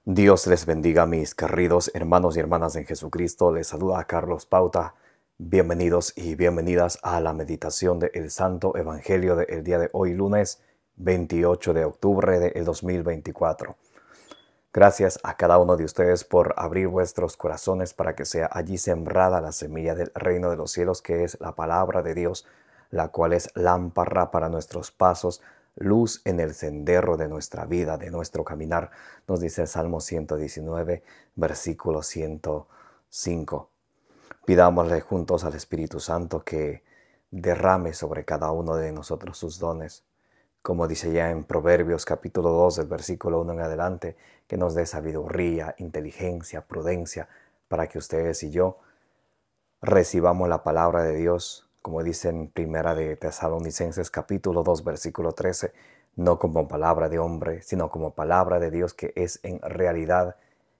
Dios les bendiga, mis queridos hermanos y hermanas en Jesucristo. Les saluda a Carlos Pauta. Bienvenidos y bienvenidas a la meditación del Santo Evangelio del día de hoy, lunes 28 de octubre del 2024. Gracias a cada uno de ustedes por abrir vuestros corazones para que sea allí sembrada la semilla del reino de los cielos, que es la palabra de Dios, la cual es lámpara para nuestros pasos, luz en el sendero de nuestra vida, de nuestro caminar, nos dice el Salmo 119, versículo 105. Pidámosle juntos al Espíritu Santo que derrame sobre cada uno de nosotros sus dones, como dice ya en Proverbios capítulo 2, del versículo 1 en adelante, que nos dé sabiduría, inteligencia, prudencia, para que ustedes y yo recibamos la palabra de Dios, como dice en Primera de Tesalonicenses capítulo 2, versículo 13, no como palabra de hombre, sino como palabra de Dios, que es en realidad,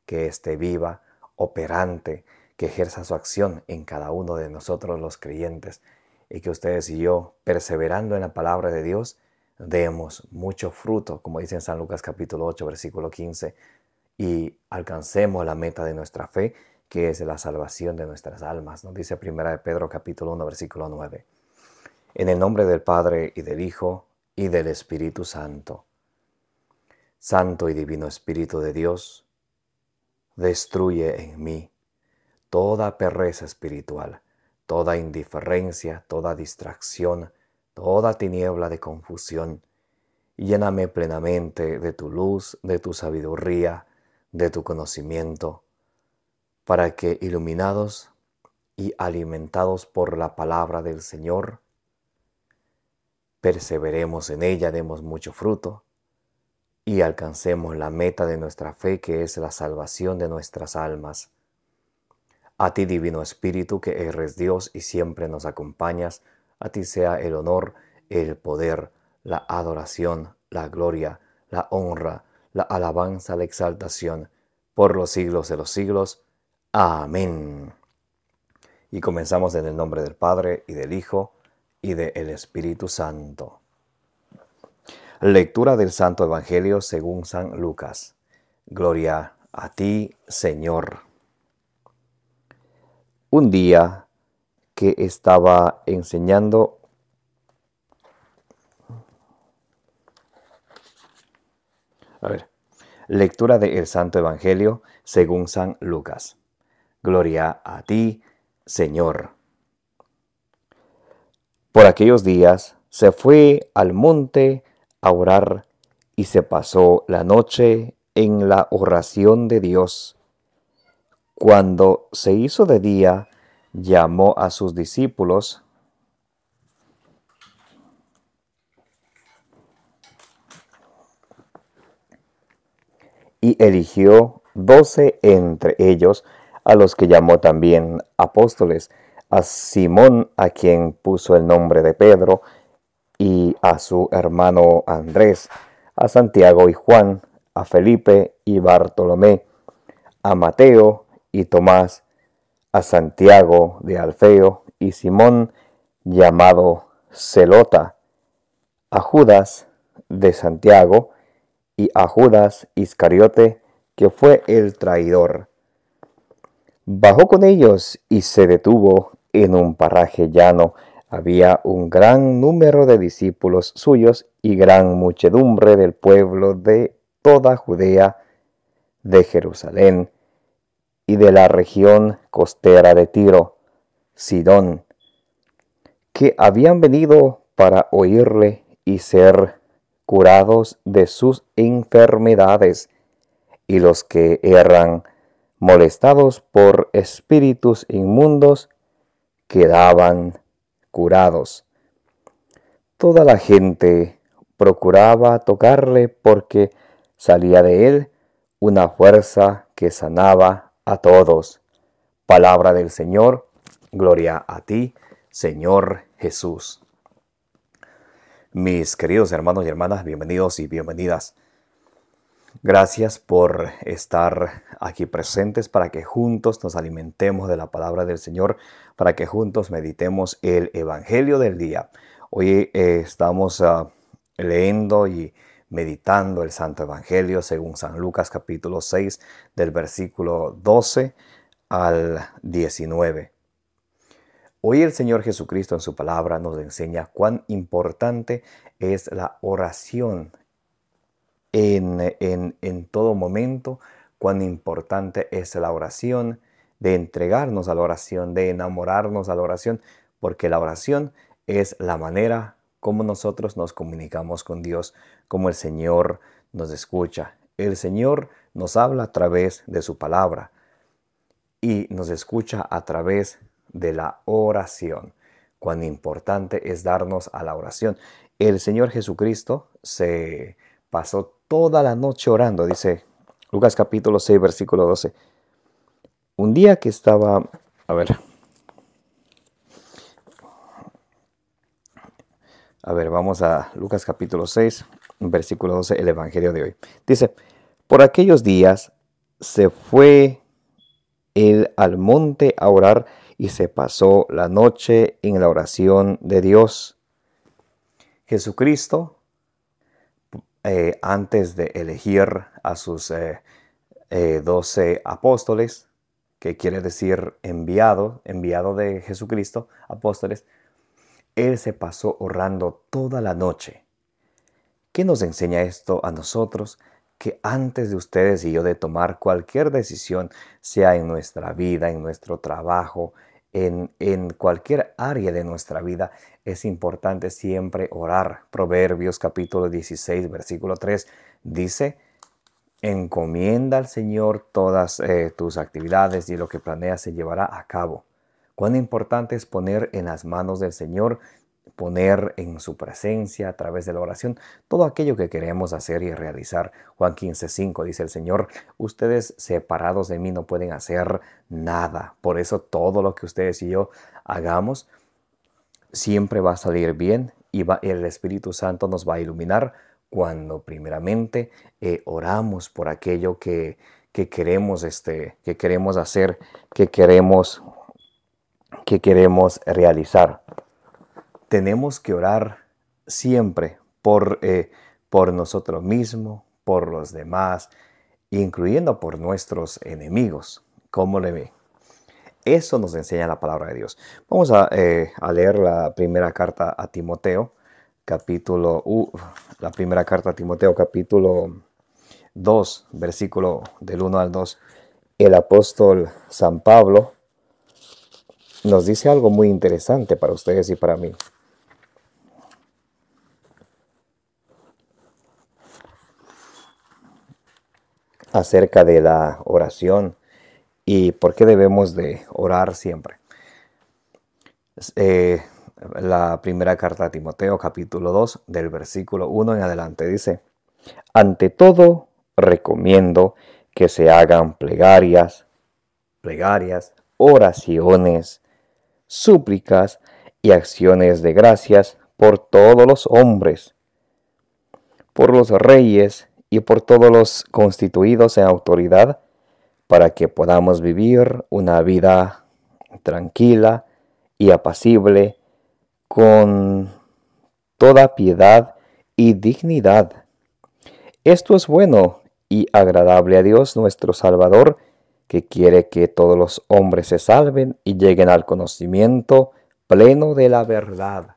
que esté viva, operante, que ejerza su acción en cada uno de nosotros los creyentes, y que ustedes y yo, perseverando en la palabra de Dios, demos mucho fruto, como dice en San Lucas capítulo 8, versículo 15, y alcancemos la meta de nuestra fe, que es la salvación de nuestras almas. Nos dice Primera de Pedro capítulo 1, versículo 9. En el nombre del Padre, y del Hijo, y del Espíritu Santo. Santo y divino Espíritu de Dios, destruye en mí toda pereza espiritual, toda indiferencia, toda distracción, toda tiniebla de confusión, y lléname plenamente de tu luz, de tu sabiduría, de tu conocimiento, para que, iluminados y alimentados por la palabra del Señor, perseveremos en ella, demos mucho fruto y alcancemos la meta de nuestra fe, que es la salvación de nuestras almas. A ti, Divino Espíritu, que eres Dios y siempre nos acompañas, a ti sea el honor, el poder, la adoración, la gloria, la honra, la alabanza, la exaltación, por los siglos de los siglos. Amén. Y comenzamos en el nombre del Padre, y del Hijo, y del Espíritu Santo. Lectura del Santo Evangelio según San Lucas. Gloria a ti, Señor. Un día que estaba enseñando, lectura del Santo Evangelio según San Lucas. Gloria a ti, Señor. Por aquellos días se fue al monte a orar y se pasó la noche en la oración de Dios. Cuando se hizo de día, llamó a sus discípulos y eligió 12 entre ellos, a los que llamó también apóstoles: a Simón, a quien puso el nombre de Pedro, y a su hermano Andrés, a Santiago y Juan, a Felipe y Bartolomé, a Mateo y Tomás, a Santiago de Alfeo y Simón, llamado Zelota, a Judas de Santiago y a Judas Iscariote, que fue el traidor. Bajó con ellos y se detuvo en un paraje llano. Había un gran número de discípulos suyos y gran muchedumbre del pueblo de toda Judea, de Jerusalén y de la región costera de Tiro, Sidón, que habían venido para oírle y ser curados de sus enfermedades. Y los que eran molestados por espíritus inmundos quedaban curados. Toda la gente procuraba tocarle, porque salía de él una fuerza que sanaba a todos. Palabra del Señor. Gloria a ti, Señor Jesús. Mis queridos hermanos y hermanas, bienvenidos y bienvenidas. Gracias por estar aquí presentes, para que juntos nos alimentemos de la palabra del Señor, para que juntos meditemos el Evangelio del día. Hoy estamos leyendo y meditando el Santo Evangelio según San Lucas capítulo 6 del versículo 12 al 19. Hoy el Señor Jesucristo en su palabra nos enseña cuán importante es la oración en todo momento, cuán importante es la oración, de entregarnos a la oración, de enamorarnos a la oración, porque la oración es la manera como nosotros nos comunicamos con Dios, como el Señor nos escucha. El Señor nos habla a través de su palabra y nos escucha a través de la oración. Cuán importante es darnos a la oración. El Señor Jesucristo se pasó toda la noche orando, dice Lucas capítulo 6, versículo 12. Un día que estaba, vamos a Lucas capítulo 6, versículo 12, el Evangelio de hoy. Dice, por aquellos días se fue él al monte a orar y se pasó la noche en la oración de Dios. Jesucristo, antes de elegir a sus 12 apóstoles, que quiere decir enviado de Jesucristo, apóstoles, Él se pasó orando toda la noche. ¿Qué nos enseña esto a nosotros? Que antes de ustedes y yo de tomar cualquier decisión, sea en nuestra vida, en nuestro trabajo, en cualquier área de nuestra vida, es importante siempre orar. Proverbios capítulo 16, versículo 3 dice, encomienda al Señor todas tus actividades y lo que planeas se llevará a cabo. Cuán importante es poner en las manos del Señor, poner en su presencia a través de la oración todo aquello que queremos hacer y realizar. Juan 15:5 dice el Señor, ustedes separados de mí no pueden hacer nada. Por eso todo lo que ustedes y yo hagamos siempre va a salir bien y el Espíritu Santo nos va a iluminar cuando primeramente oramos por aquello que queremos hacer, que queremos realizar. Tenemos que orar siempre por nosotros mismos, por los demás, incluyendo por nuestros enemigos. ¿Cómo le ve? Eso nos enseña la palabra de Dios. Vamos a leer la primera carta a Timoteo, capítulo 2, versículo del 1 al 2. El apóstol San Pablo nos dice algo muy interesante para ustedes y para mí. Acerca de la oración y por qué debemos de orar siempre. La primera carta a Timoteo, capítulo 2, del versículo 1 en adelante, dice, ante todo, recomiendo que se hagan plegarias, oraciones, súplicas y acciones de gracias por todos los hombres, por los reyes y por todos los constituidos en autoridad, para que podamos vivir una vida tranquila y apacible, con toda piedad y dignidad. Esto es bueno y agradable a Dios nuestro Salvador, que quiere que todos los hombres se salven y lleguen al conocimiento pleno de la verdad.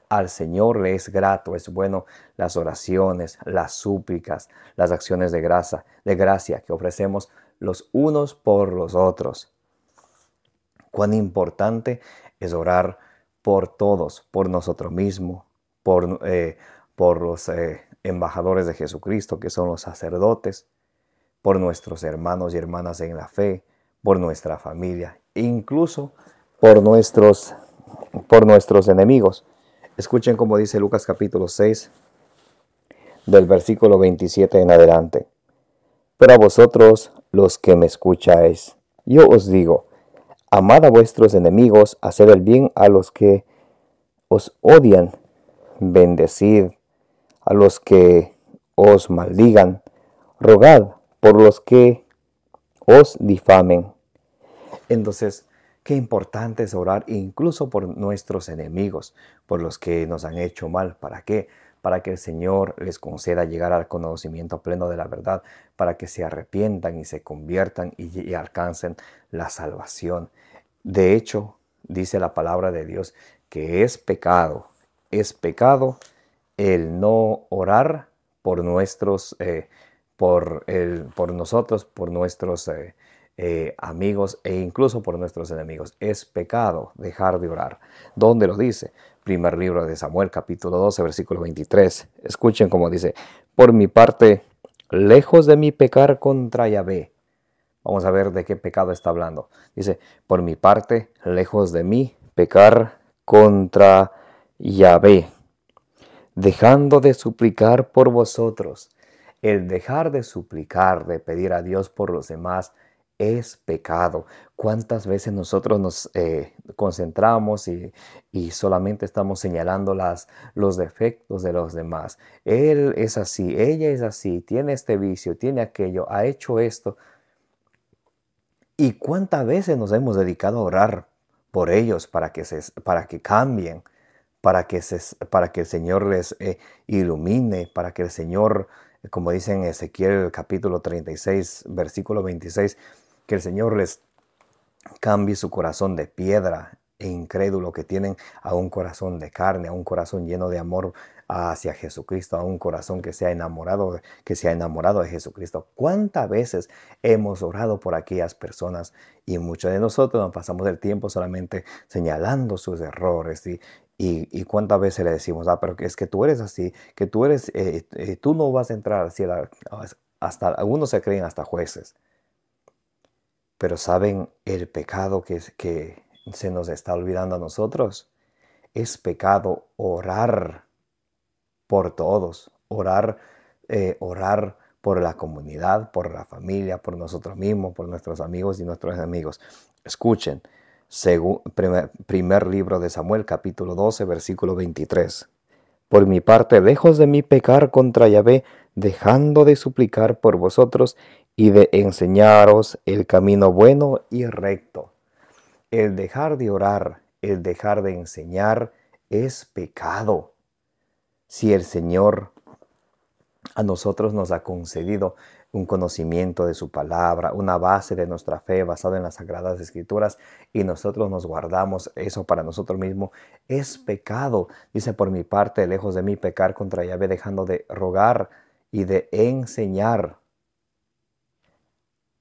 Al Señor le es grato, es bueno las oraciones, las súplicas, las acciones de gracia que ofrecemos los unos por los otros. Cuán importante es orar por todos, por nosotros mismos, por los embajadores de Jesucristo, que son los sacerdotes, por nuestros hermanos y hermanas en la fe, por nuestra familia, e incluso por nuestros enemigos. Escuchen cómo dice Lucas capítulo 6, del versículo 27 en adelante. Pero a vosotros, los que me escucháis, yo os digo, amad a vuestros enemigos, haced el bien a los que os odian, bendecid a los que os maldigan, rogad por los que os difamen. Entonces, qué importante es orar incluso por nuestros enemigos, por los que nos han hecho mal. ¿Para qué? para que el Señor les conceda llegar al conocimiento pleno de la verdad, para que se arrepientan y se conviertan y alcancen la salvación. De hecho, dice la palabra de Dios que es pecado el no orar por nuestros, por nosotros, por nuestros amigos e incluso por nuestros enemigos. Es pecado dejar de orar. ¿Dónde lo dice? Primer libro de Samuel, capítulo 12, versículo 23. Escuchen cómo dice: por mi parte, lejos de mí pecar contra Yahvé. Vamos a ver de qué pecado está hablando. Dice: por mi parte, lejos de mí pecar contra Yahvé, dejando de suplicar por vosotros. El dejar de suplicar, de pedir a Dios por los demás, es pecado. ¿Cuántas veces nosotros nos concentramos y solamente estamos señalando los defectos de los demás? Él es así, ella es así, tiene este vicio, tiene aquello, ha hecho esto. ¿Y cuántas veces nos hemos dedicado a orar por ellos para que cambien? Para que el Señor les ilumine, para que el Señor, como dice en Ezequiel capítulo 36, versículo 26, que el Señor les cambie su corazón de piedra e incrédulo, que tienen a un corazón de carne, a un corazón lleno de amor hacia Jesucristo, a un corazón que se ha enamorado de Jesucristo. ¿Cuántas veces hemos orado por aquellas personas? Y muchos de nosotros nos pasamos el tiempo solamente señalando sus errores y cuántas veces le decimos: pero es que tú eres así, que tú no vas a entrar al cielo. Hasta algunos se creen hasta jueces. Pero ¿saben el pecado que se nos está olvidando a nosotros? Es pecado orar por todos, orar por la comunidad, por la familia, por nosotros mismos, por nuestros amigos y nuestros enemigos. Escuchen, primer libro de Samuel, capítulo 12, versículo 23. Por mi parte, lejos de mí pecar contra Yahvé, dejando de suplicar por vosotros y de enseñaros el camino bueno y recto. El dejar de orar, el dejar de enseñar es pecado. Si el Señor a nosotros nos ha concedido un conocimiento de su palabra, una base de nuestra fe basada en las Sagradas Escrituras, y nosotros nos guardamos eso para nosotros mismos, es pecado. Dice: por mi parte, lejos de mí pecar contra Yahvé, dejando de rogar y de enseñar.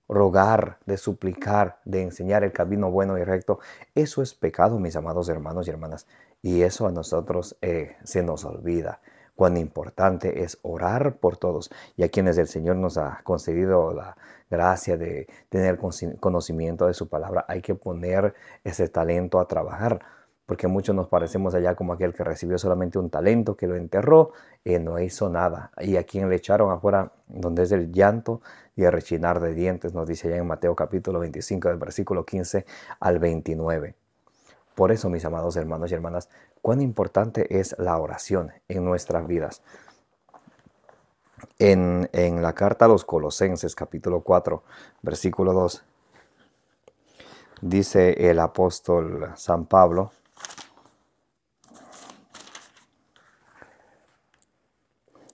Rogar, de suplicar, de enseñar el camino bueno y recto. Eso es pecado, mis amados hermanos y hermanas. Y eso a nosotros se nos olvida. Cuán importante es orar por todos, y a quienes el Señor nos ha concedido la gracia de tener conocimiento de su palabra. Hay que poner ese talento a trabajar, porque muchos nos parecemos allá como aquel que recibió solamente un talento, que lo enterró y no hizo nada. Y a quien le echaron afuera, donde es el llanto y el rechinar de dientes, nos dice allá en Mateo capítulo 25, del versículo 15 al 29. Por eso, mis amados hermanos y hermanas, cuán importante es la oración en nuestras vidas. En la carta a los Colosenses, capítulo 4, versículo 2, dice el apóstol San Pablo: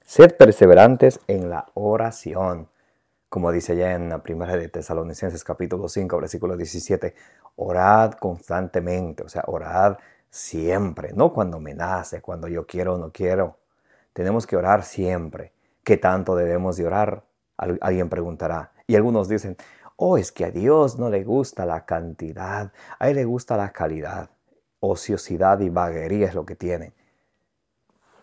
sed perseverantes en la oración. Como dice allá en la primera de Tesalonicenses, capítulo 5, versículo 17, orad constantemente, o sea, orad siempre, no cuando me nace, cuando yo quiero o no quiero. Tenemos que orar siempre. ¿Qué tanto debemos de orar? Alguien preguntará. Y algunos dicen: es que a Dios no le gusta la cantidad, a Él le gusta la calidad. Ociosidad y vaguería es lo que tienen.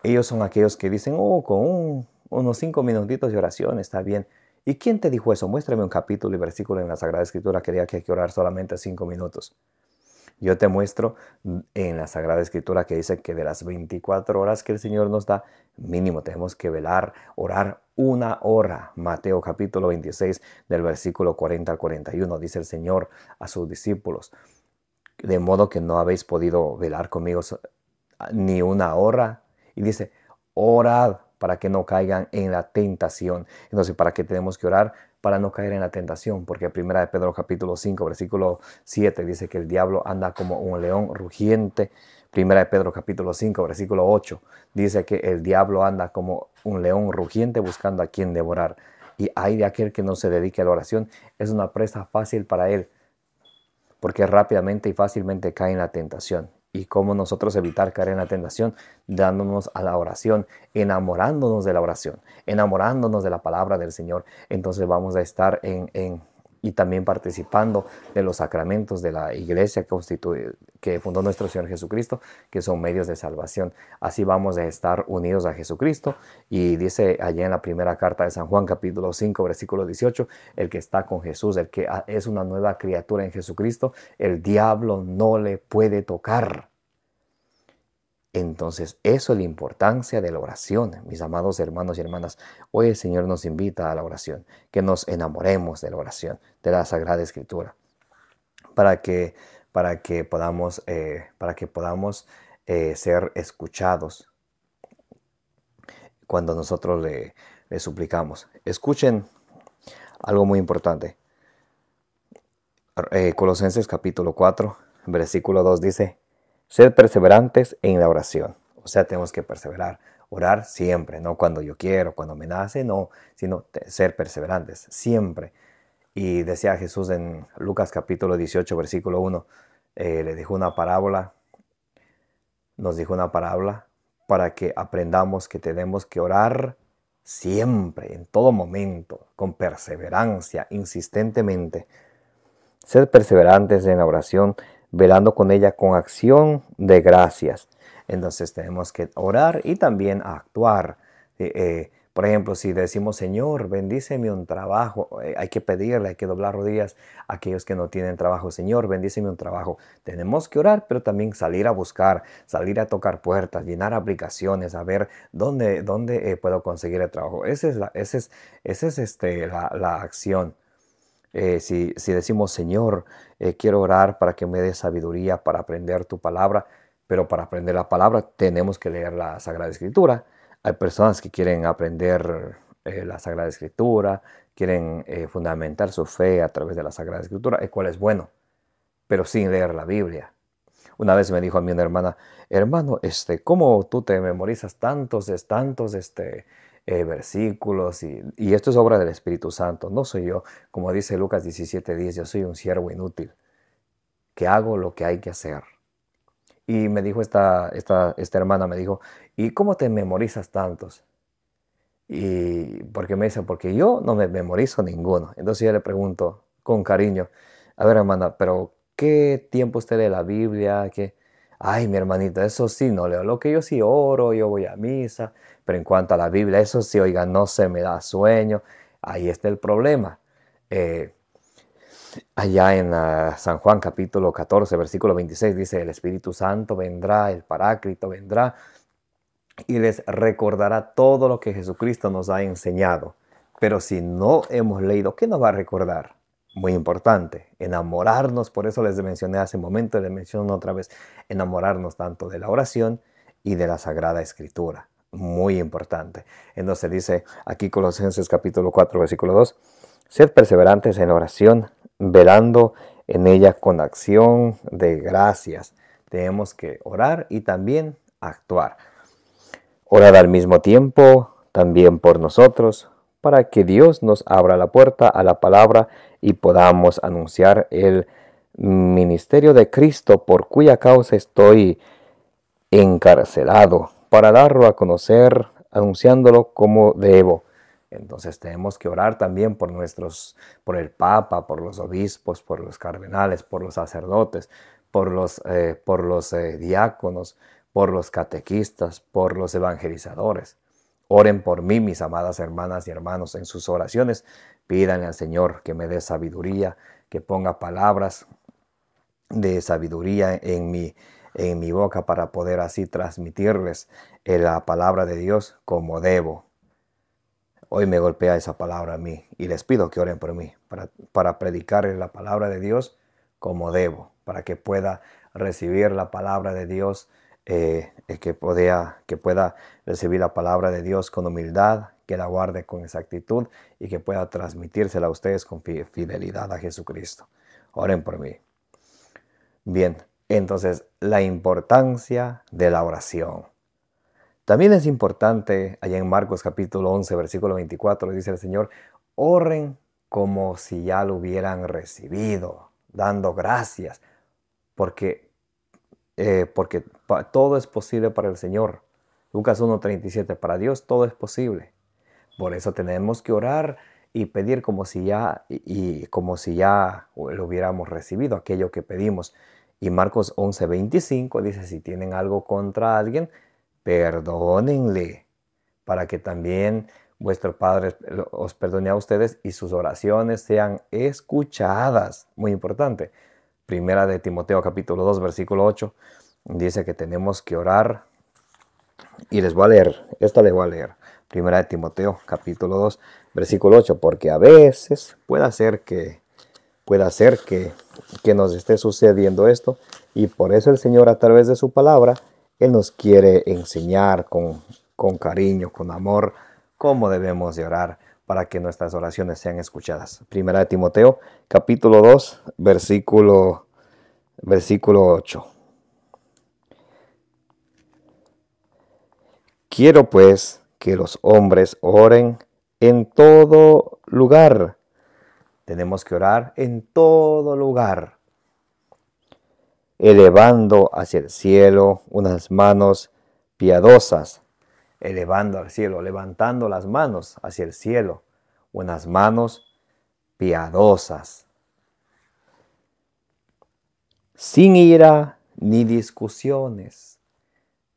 Ellos son aquellos que dicen: con unos 5 minutitos de oración está bien. ¿Y quién te dijo eso? Muéstrame un capítulo y versículo en la Sagrada Escritura que diga que hay que orar solamente 5 minutos. Yo te muestro en la Sagrada Escritura que dice que de las 24 horas que el Señor nos da, mínimo tenemos que velar, orar 1 hora. Mateo capítulo 26, del versículo 40 al 41, dice el Señor a sus discípulos: de modo que no habéis podido velar conmigo ni 1 hora. Y dice: orad para que no caigan en la tentación. Entonces, ¿para qué tenemos que orar? para no caer en la tentación, porque 1 de Pedro capítulo 5, versículo 7 dice que el diablo anda como un león rugiente. 1 de Pedro capítulo 5, versículo 8 dice que el diablo anda como un león rugiente buscando a quien devorar. Y hay de aquel que no se dedique a la oración, es una presa fácil para él, porque rápidamente y fácilmente cae en la tentación. ¿Y cómo nosotros evitar caer en la tentación? Dándonos a la oración, enamorándonos de la oración, enamorándonos de la palabra del Señor. Entonces vamos a estar y también participando de los sacramentos de la iglesia que fundó nuestro Señor Jesucristo, que son medios de salvación. Así vamos a estar unidos a Jesucristo. Y dice allá en la primera carta de San Juan, capítulo 5, versículo 18, el que está con Jesús, el que es una nueva criatura en Jesucristo, el diablo no le puede tocar. Entonces, eso es la importancia de la oración, mis amados hermanos y hermanas. Hoy el Señor nos invita a la oración, que nos enamoremos de la oración, de la Sagrada Escritura, para que podamos ser escuchados cuando nosotros le suplicamos. Escuchen algo muy importante. Colosenses capítulo 4, versículo 2 dice: sed perseverantes en la oración. O sea, tenemos que perseverar, orar siempre, no cuando yo quiero, cuando me nace, no, sino ser perseverantes siempre. Y decía Jesús en Lucas capítulo 18, versículo 1, le dijo una parábola, nos dijo una parábola para que aprendamos que tenemos que orar siempre, en todo momento, con perseverancia, insistentemente. Sed perseverantes en la oración, velando con ella con acción de gracias. Entonces tenemos que orar y también actuar. Por ejemplo, si decimos, Señor, bendíceme un trabajo, hay que pedirle, hay que doblar rodillas a aquellos que no tienen trabajo. Señor, bendíceme un trabajo. Tenemos que orar, pero también salir a buscar, salir a tocar puertas, llenar aplicaciones, a ver dónde puedo conseguir el trabajo. Esa es la acción. Si decimos, Señor, quiero orar para que me dé sabiduría para aprender tu palabra, pero para aprender la palabra tenemos que leer la Sagrada Escritura. Hay personas que quieren aprender la Sagrada Escritura, quieren fundamentar su fe a través de la Sagrada Escritura, el cual es bueno, pero sin leer la Biblia. Una vez me dijo a mí una hermana, hermano, ¿cómo tú te memorizas tantos versículos? Y esto es obra del Espíritu Santo, no soy yo. Como dice Lucas 17:10, yo soy un siervo inútil, que hago lo que hay que hacer. Y me dijo esta hermana, me dijo, ¿y cómo te memorizas tantos? Y porque me dice, porque yo no me memorizo ninguno. Entonces yo le pregunto con cariño, a ver, hermana, pero ¿qué tiempo usted lee la Biblia? ¿Qué? Ay, mi hermanita, eso sí, no leo. Lo que yo sí oro, yo voy a misa, pero en cuanto a la Biblia, eso sí, oiga, no se me da sueño. Ahí está el problema. Allá en San Juan capítulo 14, versículo 26 dice, el Espíritu Santo vendrá, el Paráclito vendrá y les recordará todo lo que Jesucristo nos ha enseñado. Pero si no hemos leído, ¿qué nos va a recordar? Muy importante, enamorarnos, por eso les mencioné hace un momento, les menciono otra vez, enamorarnos tanto de la oración y de la Sagrada Escritura. Muy importante. Entonces dice aquí Colosenses capítulo 4, versículo 2, sed perseverantes en la oración, velando en ella con acción de gracias. Tenemos que orar y también actuar. Orar al mismo tiempo, también por nosotros, para que Dios nos abra la puerta a la palabra y podamos anunciar el ministerio de Cristo, por cuya causa estoy encarcelado, para darlo a conocer, anunciándolo como debo. Entonces tenemos que orar también por el Papa, por los obispos, por los cardenales, por los sacerdotes, por los diáconos, por los catequistas, por los evangelizadores. Oren por mí, mis amadas hermanas y hermanos, en sus oraciones. Pídanle al Señor que me dé sabiduría, que ponga palabras de sabiduría en mi boca para poder así transmitirles la palabra de Dios como debo. Hoy me golpea esa palabra a mí y les pido que oren por mí para predicarles la palabra de Dios como debo, para que pueda recibir la palabra de Dios el que pueda recibir la palabra de Dios con humildad, que la guarde con exactitud y que pueda transmitírsela a ustedes con fidelidad a Jesucristo. Oren por mí. Bien, entonces la importancia de la oración. También es importante, allá en Marcos capítulo 11, versículo 24, dice el Señor, oren como si ya lo hubieran recibido, dando gracias, porque todo es posible para el Señor. Lucas 1:37, para Dios todo es posible. Por eso tenemos que orar y pedir como si ya lo hubiéramos recibido, aquello que pedimos. Y Marcos 11:25 dice, si tienen algo contra alguien, perdónenle, para que también vuestro Padre os perdone a ustedes y sus oraciones sean escuchadas. Muy importante. Primera de Timoteo capítulo 2, versículo 8, dice que tenemos que orar. Y les voy a leer, esta les voy a leer. Primera de Timoteo capítulo 2, versículo 8, porque a veces puede ser que nos esté sucediendo esto, y por eso el Señor, a través de su palabra, Él nos quiere enseñar con cariño, con amor, cómo debemos de orar para que nuestras oraciones sean escuchadas. Primera de Timoteo, capítulo 2, versículo 8. Quiero pues que los hombres oren en todo lugar. Tenemos que orar en todo lugar, elevando hacia el cielo unas manos piadosas, elevando al cielo, levantando las manos hacia el cielo, unas manos piadosas, sin ira ni discusiones,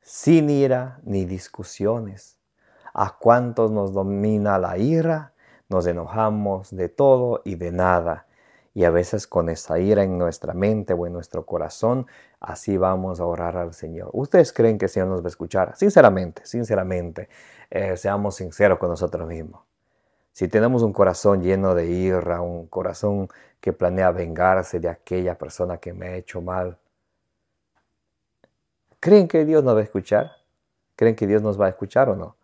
sin ira ni discusiones. ¿A cuántos nos domina la ira? Nos enojamos de todo y de nada. Y a veces con esa ira en nuestra mente o en nuestro corazón, así vamos a orar al Señor. ¿Ustedes creen que el Señor nos va a escuchar? Sinceramente, seamos sinceros con nosotros mismos. Si tenemos un corazón lleno de ira, un corazón que planea vengarse de aquella persona que me ha hecho mal, ¿creen que Dios nos va a escuchar? ¿Creen que Dios nos va a escuchar o no?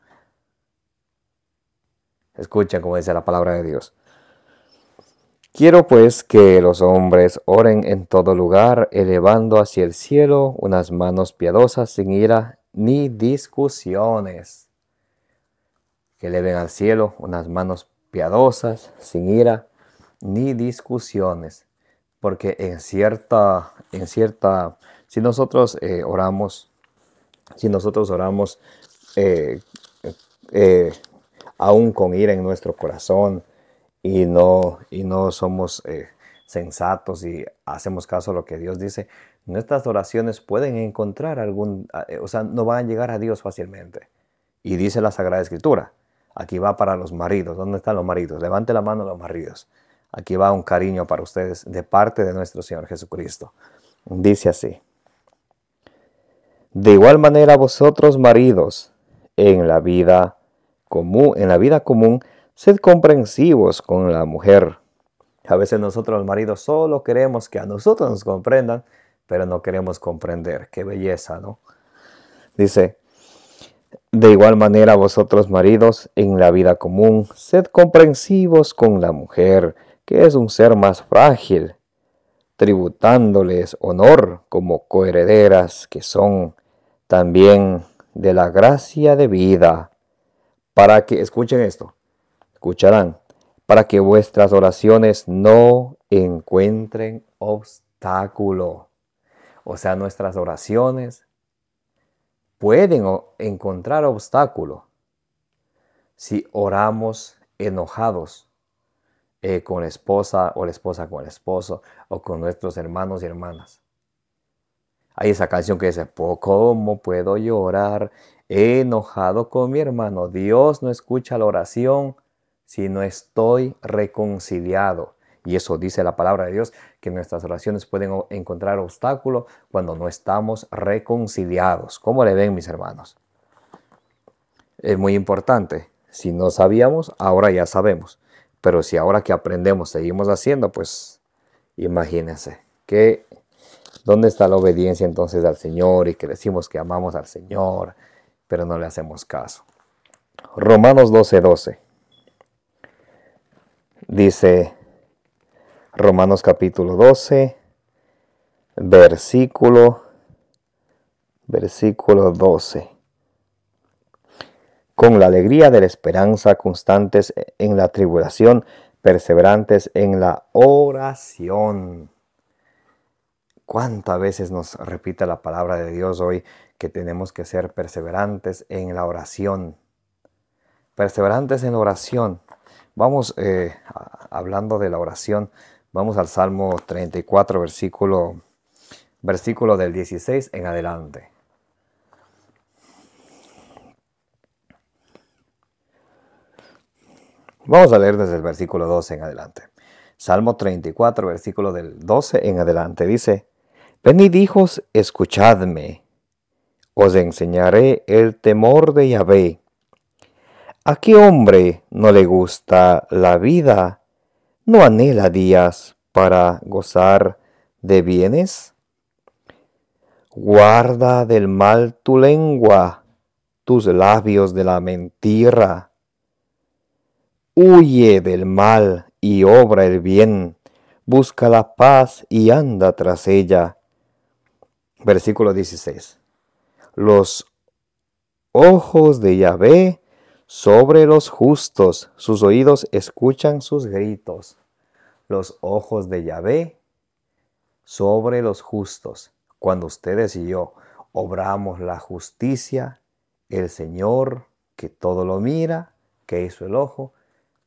Escuchen como dice la palabra de Dios. Quiero pues que los hombres oren en todo lugar, elevando hacia el cielo unas manos piadosas, sin ira ni discusiones. Que eleven al cielo unas manos piadosas, sin ira ni discusiones. Porque si nosotros oramos aún con ira en nuestro corazón, y no somos sensatos y hacemos caso a lo que Dios dice, nuestras oraciones pueden encontrar no van a llegar a Dios fácilmente. Y dice la Sagrada Escritura, aquí va para los maridos. ¿Dónde están los maridos? Levante la mano los maridos. Aquí va un cariño para ustedes de parte de nuestro Señor Jesucristo. Dice así: de igual manera vosotros, maridos, en la vida común, sed comprensivos con la mujer. A veces nosotros los maridos solo queremos que a nosotros nos comprendan, pero no queremos comprender. Qué belleza, ¿no? Dice, de igual manera vosotros, maridos, en la vida común, sed comprensivos con la mujer, que es un ser más frágil, tributándoles honor como coherederas que son también de la gracia de vida, para que, escuchen esto, escucharán, para que vuestras oraciones no encuentren obstáculo. O sea, nuestras oraciones pueden encontrar obstáculo si oramos enojados con la esposa o la esposa con el esposo o con nuestros hermanos y hermanas. Hay esa canción que dice, ¿cómo puedo llorar enojado con mi hermano? Dios no escucha la oración si no estoy reconciliado. Y eso dice la palabra de Dios, que nuestras oraciones pueden encontrar obstáculos cuando no estamos reconciliados. ¿Cómo le ven, mis hermanos? Es muy importante. Si no sabíamos, ahora ya sabemos. Pero si ahora que aprendemos seguimos haciendo, pues imagínense. Qué ¿Dónde está la obediencia entonces al Señor y que decimos que amamos al Señor, pero no le hacemos caso? Romanos 12:12. Dice Romanos capítulo 12, versículo 12. Con la alegría de la esperanza, constantes en la tribulación, perseverantes en la oración. ¿Cuántas veces nos repite la palabra de Dios hoy que tenemos que ser perseverantes en la oración? Perseverantes en la oración. Vamos, hablando de la oración, vamos al Salmo 34, versículo del 16 en adelante. Vamos a leer desde el versículo 12 en adelante. Salmo 34, versículo del 12 en adelante. Dice: Venid, hijos, escuchadme. Os enseñaré el temor de Yahvé. ¿A qué hombre no le gusta la vida? ¿No anhela días para gozar de bienes? Guarda del mal tu lengua, tus labios de la mentira. Huye del mal y obra el bien. Busca la paz y anda tras ella. Versículo 16. Los ojos de Yahvé sobre los justos, sus oídos escuchan sus gritos. Los ojos de Yahvé sobre los justos. Cuando ustedes y yo obramos la justicia, el Señor, que todo lo mira, que hizo el ojo,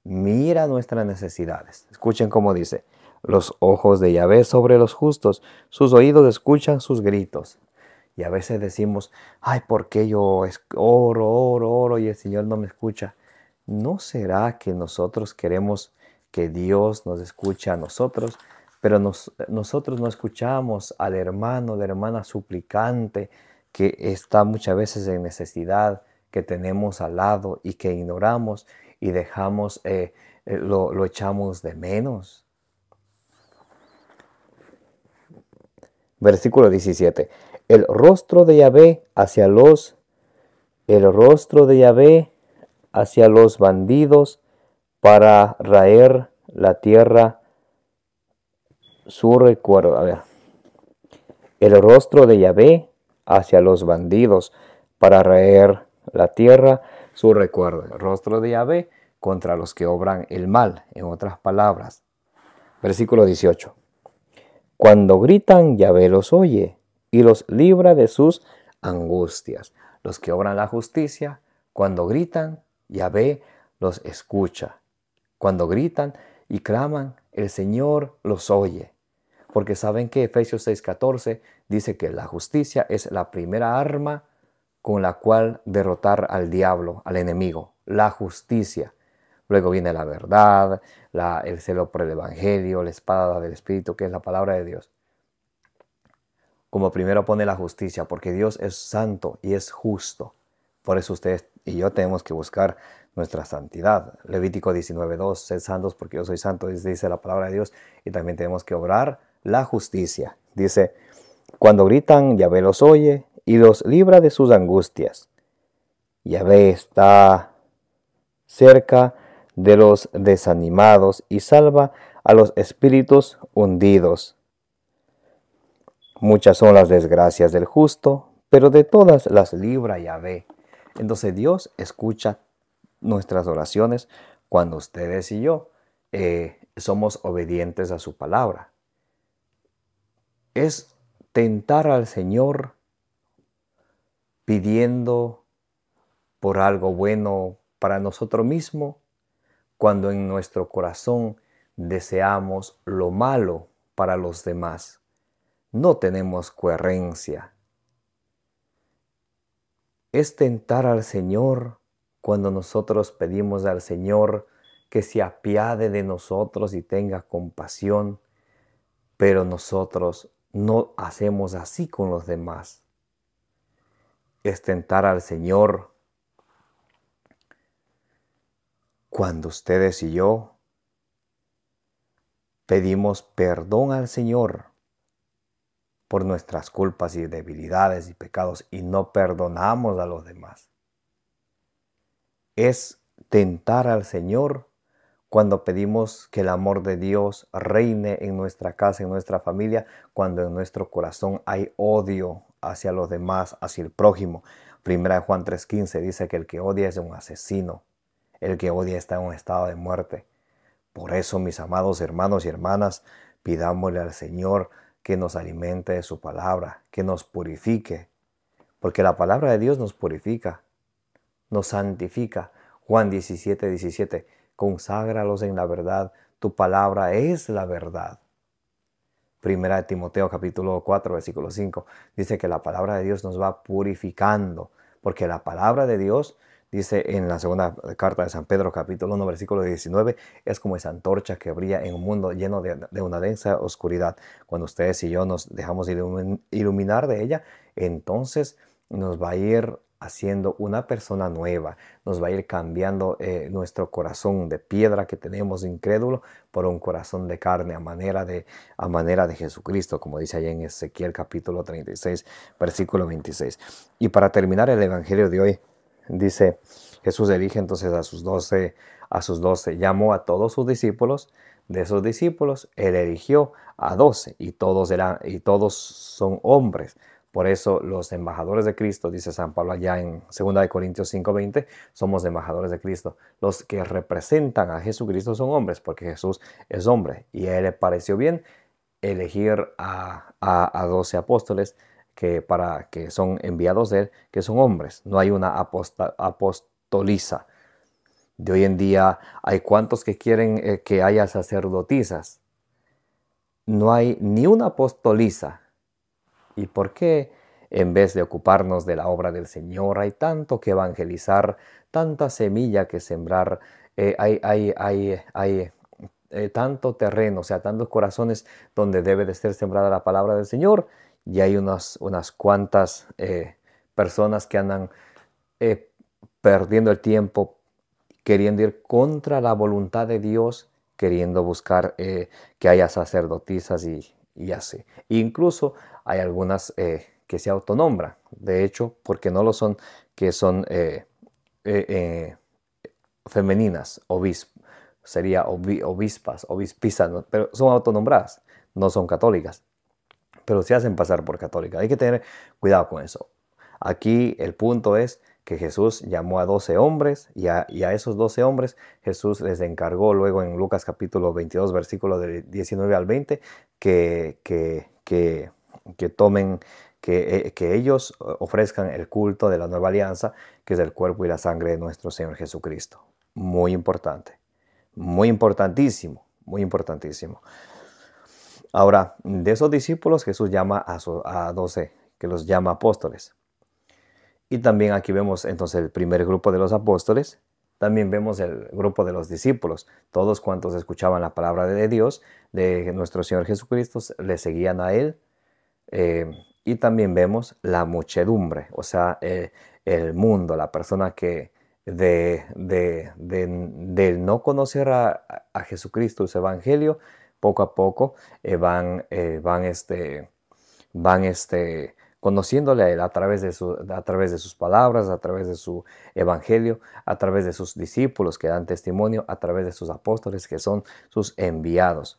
mira nuestras necesidades. Escuchen cómo dice: los ojos de Yahvé sobre los justos, sus oídos escuchan sus gritos. Y a veces decimos: ay, ¿por qué yo oro y el Señor no me escucha? ¿No será que nosotros queremos que Dios nos escuche a nosotros, pero nosotros no escuchamos al hermano, la hermana suplicante que está muchas veces en necesidad, que tenemos al lado y que ignoramos y dejamos, lo echamos de menos? Versículo 17. El rostro de Yahvé hacia los bandidos, para raer la tierra su recuerdo. A ver. El rostro de Yahvé hacia los bandidos, para raer la tierra su recuerdo. El rostro de Yahvé contra los que obran el mal, en otras palabras. Versículo 18. Cuando gritan, Yahvé los oye y los libra de sus angustias. Los que obran la justicia, cuando gritan, Yahvé los escucha. Cuando gritan y claman, el Señor los oye. Porque saben que Efesios 6:14 dice que la justicia es la primera arma con la cual derrotar al diablo, al enemigo. La justicia. Luego viene la verdad, el celo por el evangelio, la espada del Espíritu, que es la palabra de Dios. Como primero pone la justicia, porque Dios es santo y es justo. Por eso ustedes y yo tenemos que buscar nuestra santidad. Levítico 19:2, sed santos porque yo soy santo, dice la palabra de Dios. Y también tenemos que obrar la justicia. Dice: cuando gritan, Yahvé los oye y los libra de sus angustias. Yahvé está cerca de los desanimados y salva a los espíritus hundidos. Muchas son las desgracias del justo, pero de todas las libra Yahvé. Entonces Dios escucha nuestras oraciones cuando ustedes y yo somos obedientes a su palabra. Es tentar al Señor pidiendo por algo bueno para nosotros mismos, cuando en nuestro corazón deseamos lo malo para los demás. No tenemos coherencia. Es tentar al Señor cuando nosotros pedimos al Señor que se apiade de nosotros y tenga compasión, pero nosotros no hacemos así con los demás. Es tentar al Señor cuando ustedes y yo pedimos perdón al Señor por nuestras culpas y debilidades y pecados y no perdonamos a los demás. Es tentar al Señor cuando pedimos que el amor de Dios reine en nuestra casa, en nuestra familia, cuando en nuestro corazón hay odio hacia los demás, hacia el prójimo. Primera de Juan 3:15 dice que el que odia es un asesino, el que odia está en un estado de muerte. Por eso, mis amados hermanos y hermanas, pidámosle al Señor que nos alimente de su palabra, que nos purifique, porque la palabra de Dios nos purifica, nos santifica. Juan 17:17, conságralos en la verdad, tu palabra es la verdad. Primera de Timoteo capítulo 4, versículo 5, dice que la palabra de Dios nos va purificando, porque la palabra de Dios, dice en la segunda carta de San Pedro capítulo 1, versículo 19, es como esa antorcha que brilla en un mundo lleno de una densa oscuridad. Cuando ustedes y yo nos dejamos iluminar de ella, entonces nos va a ir haciendo una persona nueva, nos va a ir cambiando nuestro corazón de piedra que tenemos incrédulo por un corazón de carne a manera de Jesucristo, como dice allá en Ezequiel capítulo 36, versículo 26. Y para terminar el evangelio de hoy, dice, Jesús elige entonces a sus 12, llamó a todos sus discípulos, de esos discípulos él eligió a 12 y todos son hombres. Por eso los embajadores de Cristo, dice San Pablo allá en 2 Corintios 5:20, somos embajadores de Cristo. Los que representan a Jesucristo son hombres, porque Jesús es hombre. Y a él le pareció bien elegir a 12 apóstoles que son enviados de él, que son hombres. No hay una apostoliza. De hoy en día hay cuantos que quieren que haya sacerdotisas. No hay ni una apostoliza. ¿Y por qué en vez de ocuparnos de la obra del Señor hay tanto que evangelizar, tanta semilla que sembrar, hay tanto terreno, o sea, tantos corazones donde debe de ser sembrada la palabra del Señor? Y hay unas cuantas personas que andan perdiendo el tiempo, queriendo ir contra la voluntad de Dios, queriendo buscar que haya sacerdotisas y así. Incluso hay algunas que se autonombran, de hecho, porque no lo son, que son femeninas, sería obispas, obispisas, ¿no? Pero son autonombradas, no son católicas, pero se hacen pasar por católicas. Hay que tener cuidado con eso. Aquí el punto es que Jesús llamó a 12 hombres y a esos 12 hombres Jesús les encargó luego en Lucas capítulo 22, versículo del 19 al 20, que tomen, que ellos ofrezcan el culto de la nueva alianza, que es el cuerpo y la sangre de nuestro Señor Jesucristo. Muy importante, muy importantísimo, muy importantísimo. Ahora, de esos discípulos Jesús llama a 12, que los llama apóstoles. Y también aquí vemos entonces el primer grupo de los apóstoles. También vemos el grupo de los discípulos. Todos cuantos escuchaban la palabra de Dios, de nuestro Señor Jesucristo, le seguían a Él. Y también vemos la muchedumbre, o sea, el mundo, la persona que de no conocer a Jesucristo, su evangelio, poco a poco van conociéndole a Él a través de sus palabras, a través de su evangelio, a través de sus discípulos que dan testimonio, a través de sus apóstoles que son sus enviados.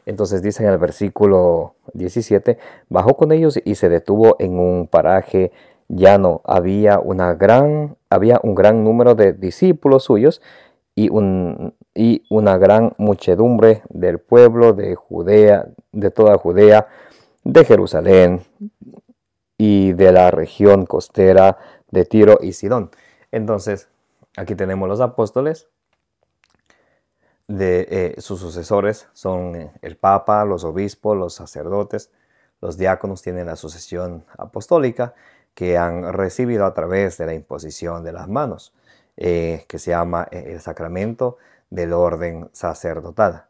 Entonces dice en el versículo 17, bajó con ellos y se detuvo en un paraje llano. Había un gran número de discípulos suyos y una gran muchedumbre del pueblo de Judea, de toda Judea, de Jerusalén y de la región costera de Tiro y Sidón. Entonces, aquí tenemos los apóstoles. Sus sucesores son el Papa, los obispos, los sacerdotes, los diáconos tienen la sucesión apostólica que han recibido a través de la imposición de las manos, que se llama el sacramento del orden sacerdotal.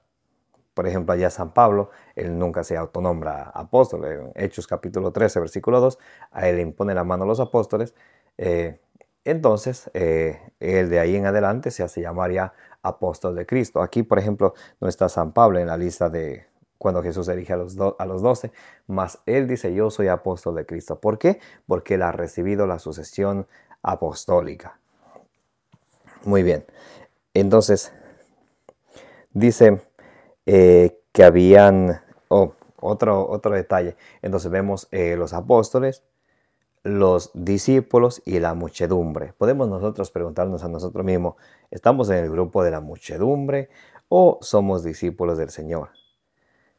Por ejemplo, allá San Pablo, él nunca se autonombra apóstol. En Hechos capítulo 13, versículo 2, a él le impone la mano a los apóstoles. Entonces, él de ahí en adelante se hace llamar ya apóstol de Cristo. Aquí, por ejemplo, no está San Pablo en la lista de cuando Jesús elige a los 12, mas él dice, yo soy apóstol de Cristo. ¿Por qué? Porque él ha recibido la sucesión apostólica. Muy bien. Entonces, dice que habían, otro detalle. Entonces vemos los apóstoles, los discípulos y la muchedumbre. Podemos nosotros preguntarnos a nosotros mismos, ¿estamos en el grupo de la muchedumbre o somos discípulos del Señor?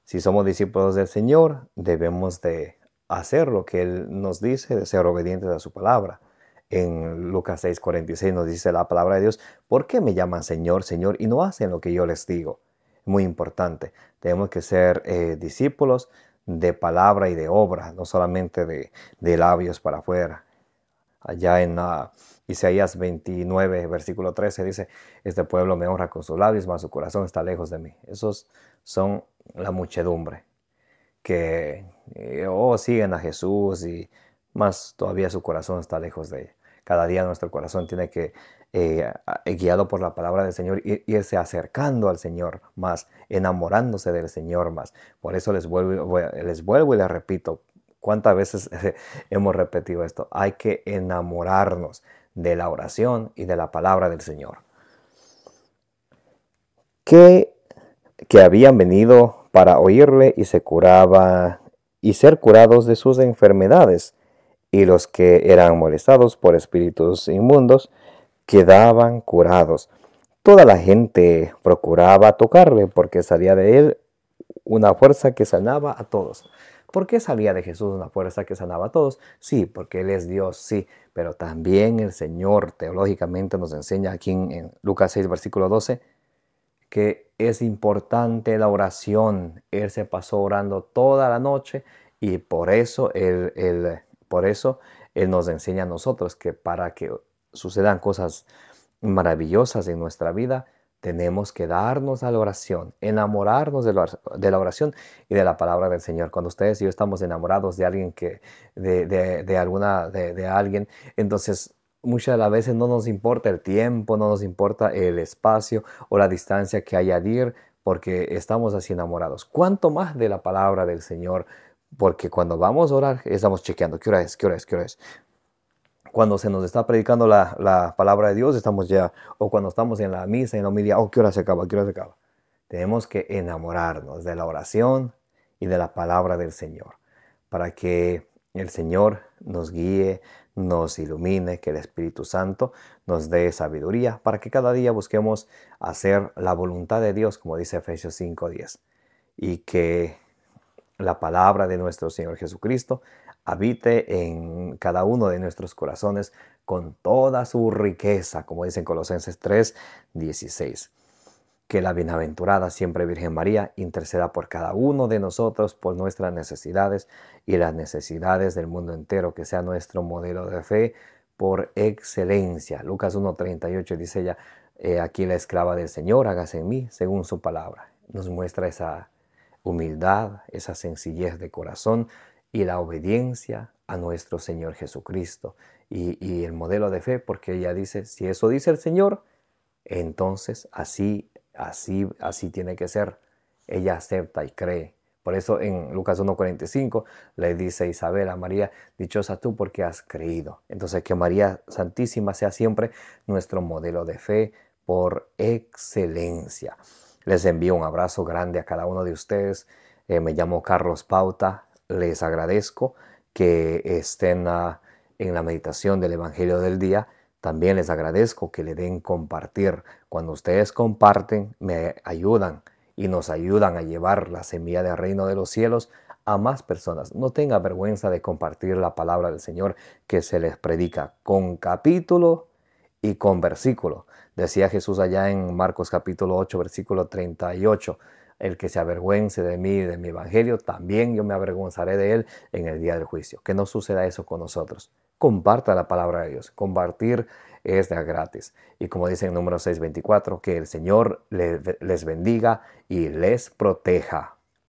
Si somos discípulos del Señor, debemos de hacer lo que Él nos dice, de ser obedientes a su palabra. En Lucas 6:46 nos dice la palabra de Dios, ¿por qué me llaman Señor, Señor y no hacen lo que yo les digo? Muy importante, tenemos que ser discípulos de palabra y de obra, no solamente de labios para afuera. Allá en Isaías 29, versículo 13 dice, este pueblo me honra con sus labios, mas su corazón está lejos de mí. Esos son la muchedumbre que siguen a Jesús y más todavía su corazón está lejos de ella. Cada día nuestro corazón tiene que, guiado por la palabra del Señor, irse acercando al Señor más, enamorándose del Señor más. Por eso les vuelvo y les repito, ¿cuántas veces hemos repetido esto? Hay que enamorarnos de la oración y de la palabra del Señor. Que habían venido para oírle y ser curados de sus enfermedades. Y los que eran molestados por espíritus inmundos quedaban curados. Toda la gente procuraba tocarle porque salía de él una fuerza que sanaba a todos. ¿Por qué salía de Jesús una fuerza que sanaba a todos? Sí, porque Él es Dios, sí, pero también el Señor teológicamente nos enseña aquí en Lucas 6, versículo 12, que es importante la oración. Él se pasó orando toda la noche y por eso Él nos enseña a nosotros que para que sucedan cosas maravillosas en nuestra vida, tenemos que darnos a la oración, enamorarnos de la oración y de la palabra del Señor. Cuando ustedes y yo estamos enamorados de alguien, de alguien, entonces muchas de las veces no nos importa el tiempo, no nos importa el espacio o la distancia que haya de ir, porque estamos así enamorados. ¿Cuánto más de la palabra del Señor? Porque cuando vamos a orar, estamos chequeando, ¿qué hora es? ¿Qué hora es? ¿Qué hora es? Cuando se nos está predicando la palabra de Dios, estamos ya, o cuando estamos en la misa, en la homilía, ¿qué hora se acaba? ¿Qué hora se acaba? Tenemos que enamorarnos de la oración y de la palabra del Señor, para que el Señor nos guíe, nos ilumine, que el Espíritu Santo nos dé sabiduría, para que cada día busquemos hacer la voluntad de Dios, como dice Efesios 5:10, y que la palabra de nuestro Señor Jesucristo habite en cada uno de nuestros corazones con toda su riqueza, como dice en Colosenses 3:16. Que la bienaventurada siempre Virgen María interceda por cada uno de nosotros, por nuestras necesidades y las necesidades del mundo entero, que sea nuestro modelo de fe por excelencia. Lucas 1:38 dice ella, aquí la esclava del Señor, hágase en mí según su palabra. Nos muestra esa humildad, esa sencillez de corazón y la obediencia a nuestro Señor Jesucristo. Y el modelo de fe, porque ella dice, si eso dice el Señor, entonces así tiene que ser. Ella acepta y cree. Por eso en Lucas 1:45 le dice Isabel a María, dichosa tú porque has creído. Entonces que María Santísima sea siempre nuestro modelo de fe por excelencia. Les envío un abrazo grande a cada uno de ustedes. Me llamo Carlos Pauta. Les agradezco que estén en la meditación del Evangelio del día. También les agradezco que le den compartir. Cuando ustedes comparten, me ayudan y nos ayudan a llevar la semilla del reino de los cielos a más personas. No tenga vergüenza de compartir la palabra del Señor que se les predica con capítulo y con versículo. Decía Jesús allá en Marcos capítulo 8, versículo 38, el que se avergüence de mí y de mi evangelio, también yo me avergonzaré de él en el día del juicio. Que no suceda eso con nosotros. Comparta la palabra de Dios. Compartir es de gratis. Y como dice en Números 6:24, que el Señor les bendiga y les proteja.